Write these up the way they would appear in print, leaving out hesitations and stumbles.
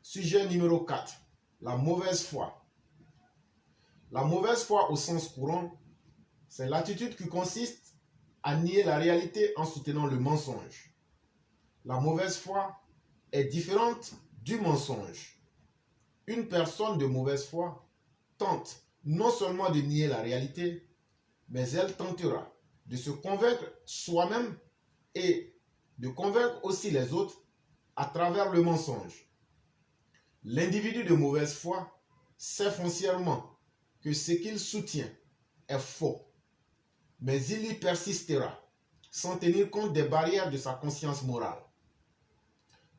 Sujet numéro 4. La mauvaise foi. La mauvaise foi au sens courant, c'est l'attitude qui consiste à nier la réalité en soutenant le mensonge. La mauvaise foi est différente du mensonge. Une personne de mauvaise foi tente non seulement de nier la réalité, mais elle tentera de se convaincre soi-même et de convaincre aussi les autres à travers le mensonge. L'individu de mauvaise foi sait foncièrement que ce qu'il soutient est faux, mais il y persistera sans tenir compte des barrières de sa conscience morale.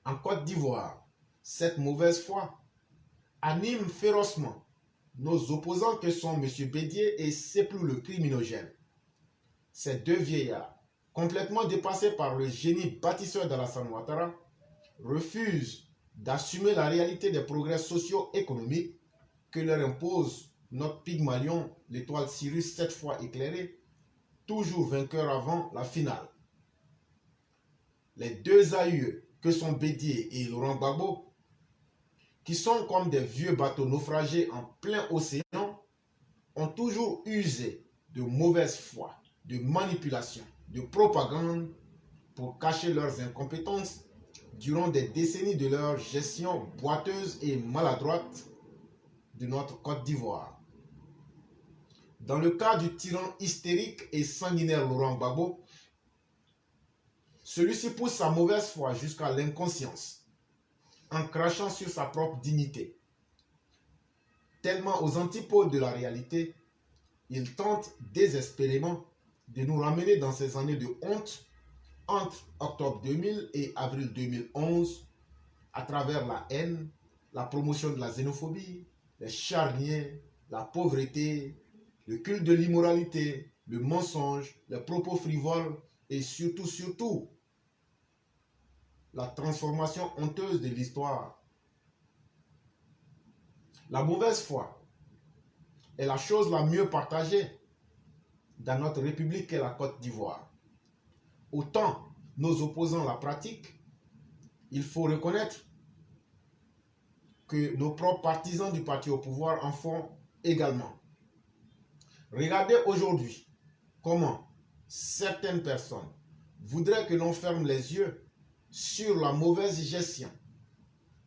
En Côte d'Ivoire, cette mauvaise foi anime férocement nos opposants que sont M. Bédié et Seplou le criminogène. Ces deux vieillards, complètement dépassés par le génie bâtisseur d'Alassane Ouattara, refusent d'assumer la réalité des progrès socio-économiques que leur impose notre Pygmalion, l'étoile Sirius 7 fois éclairée, toujours vainqueur avant la finale. Les deux aïeux que sont Bédié et Laurent Gbagbo, qui sont comme des vieux bateaux naufragés en plein océan, ont toujours usé de mauvaise foi, de manipulation, de propagande pour cacher leurs incompétences durant des décennies de leur gestion boiteuse et maladroite de notre Côte d'Ivoire. Dans le cas du tyran hystérique et sanguinaire Laurent Gbagbo, celui-ci pousse sa mauvaise foi jusqu'à l'inconscience, en crachant sur sa propre dignité. Tellement aux antipodes de la réalité, il tente désespérément de nous ramener dans ces années de honte entre octobre 2000 et avril 2011 à travers la haine, la promotion de la xénophobie, les charniers, la pauvreté, le culte de l'immoralité, le mensonge, les propos frivoles et surtout, la transformation honteuse de l'histoire. La mauvaise foi est la chose la mieux partagée dans notre République qu'est la Côte d'Ivoire. Autant nos opposants la pratiquent, il faut reconnaître que nos propres partisans du parti au pouvoir en font également. Regardez aujourd'hui comment certaines personnes voudraient que l'on ferme les yeux sur la mauvaise gestion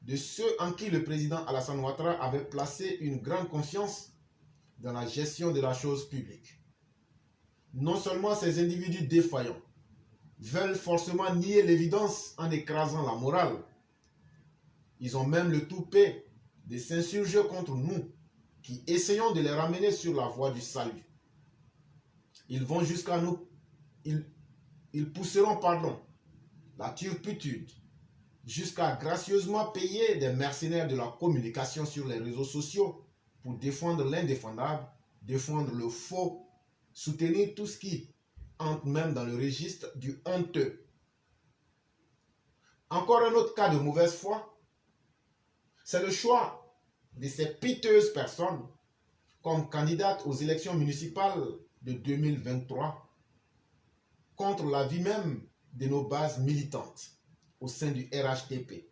de ceux en qui le président Alassane Ouattara avait placé une grande confiance dans la gestion de la chose publique. Non seulement ces individus défaillants veulent forcément nier l'évidence en écrasant la morale, ils ont même le toupet de s'insurger contre nous qui essayons de les ramener sur la voie du salut. Ils vont jusqu'à nous, ils pousseront, la turpitude jusqu'à gracieusement payer des mercenaires de la communication sur les réseaux sociaux pour défendre l'indéfendable, défendre le faux, soutenir tout ce qui entre même dans le registre du honteux. Encore un autre cas de mauvaise foi, c'est le choix de ces piteuses personnes comme candidates aux élections municipales de 2023 contre l'avis même de nos bases militantes au sein du RHDP.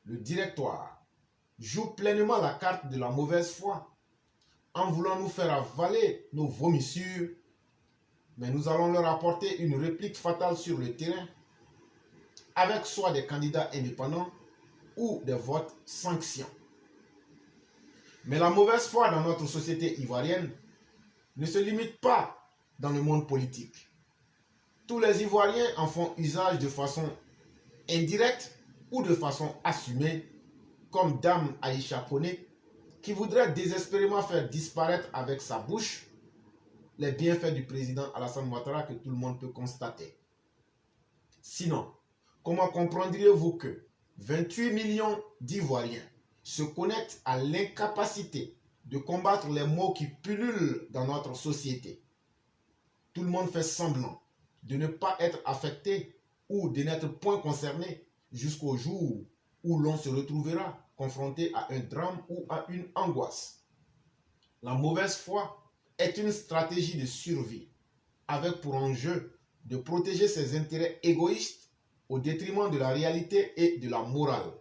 Le directoire joue pleinement la carte de la mauvaise foi en voulant nous faire avaler nos vomissures, mais nous allons leur apporter une réplique fatale sur le terrain avec soit des candidats indépendants ou des votes sanctions. Mais la mauvaise foi dans notre société ivoirienne ne se limite pas dans le monde politique. Tous les Ivoiriens en font usage de façon indirecte ou de façon assumée, comme Dame Aïcha Koné, qui voudrait désespérément faire disparaître avec sa bouche les bienfaits du président Alassane Ouattara que tout le monde peut constater. Sinon, comment comprendriez-vous que 28 millions d'Ivoiriens se connectent à l'incapacité de combattre les maux qui pullulent dans notre société? Tout le monde fait semblant de ne pas être affecté ou de n'être point concerné jusqu'au jour où l'on se retrouvera confronté à un drame ou à une angoisse. La mauvaise foi est une stratégie de survie avec pour enjeu de protéger ses intérêts égoïstes au détriment de la réalité et de la morale.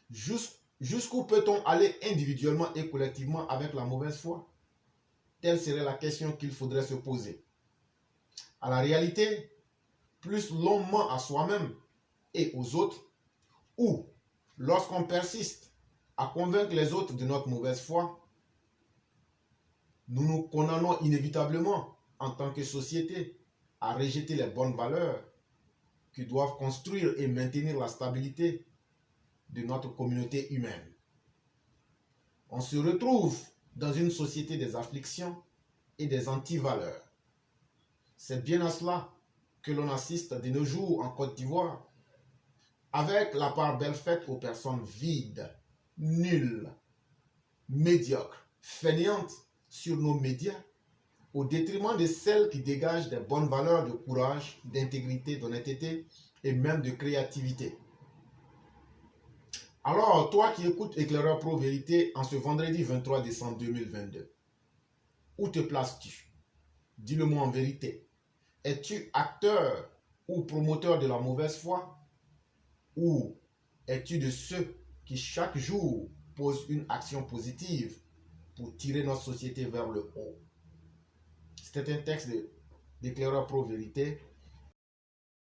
Jusqu'où peut-on aller individuellement et collectivement avec la mauvaise foi? Telle serait la question qu'il faudrait se poser. À la réalité, plus l'on ment à soi-même et aux autres, ou lorsqu'on persiste à convaincre les autres de notre mauvaise foi, nous nous condamnons inévitablement en tant que société à rejeter les bonnes valeurs qui doivent construire et maintenir la stabilité de notre communauté humaine. On se retrouve dans une société des afflictions et des antivaleurs. C'est bien à cela que l'on assiste de nos jours en Côte d'Ivoire, avec la part belle faite aux personnes vides, nulles, médiocres, fainéantes sur nos médias, au détriment de celles qui dégagent des bonnes valeurs de courage, d'intégrité, d'honnêteté et même de créativité. Alors, toi qui écoutes Éclaireur Pro Vérité en ce vendredi 23 décembre 2022, où te places-tu? Dis-le-moi en vérité. Es-tu acteur ou promoteur de la mauvaise foi? Ou es-tu de ceux qui chaque jour posent une action positive pour tirer notre société vers le haut? C'était un texte d'Éclaireur Pro Vérité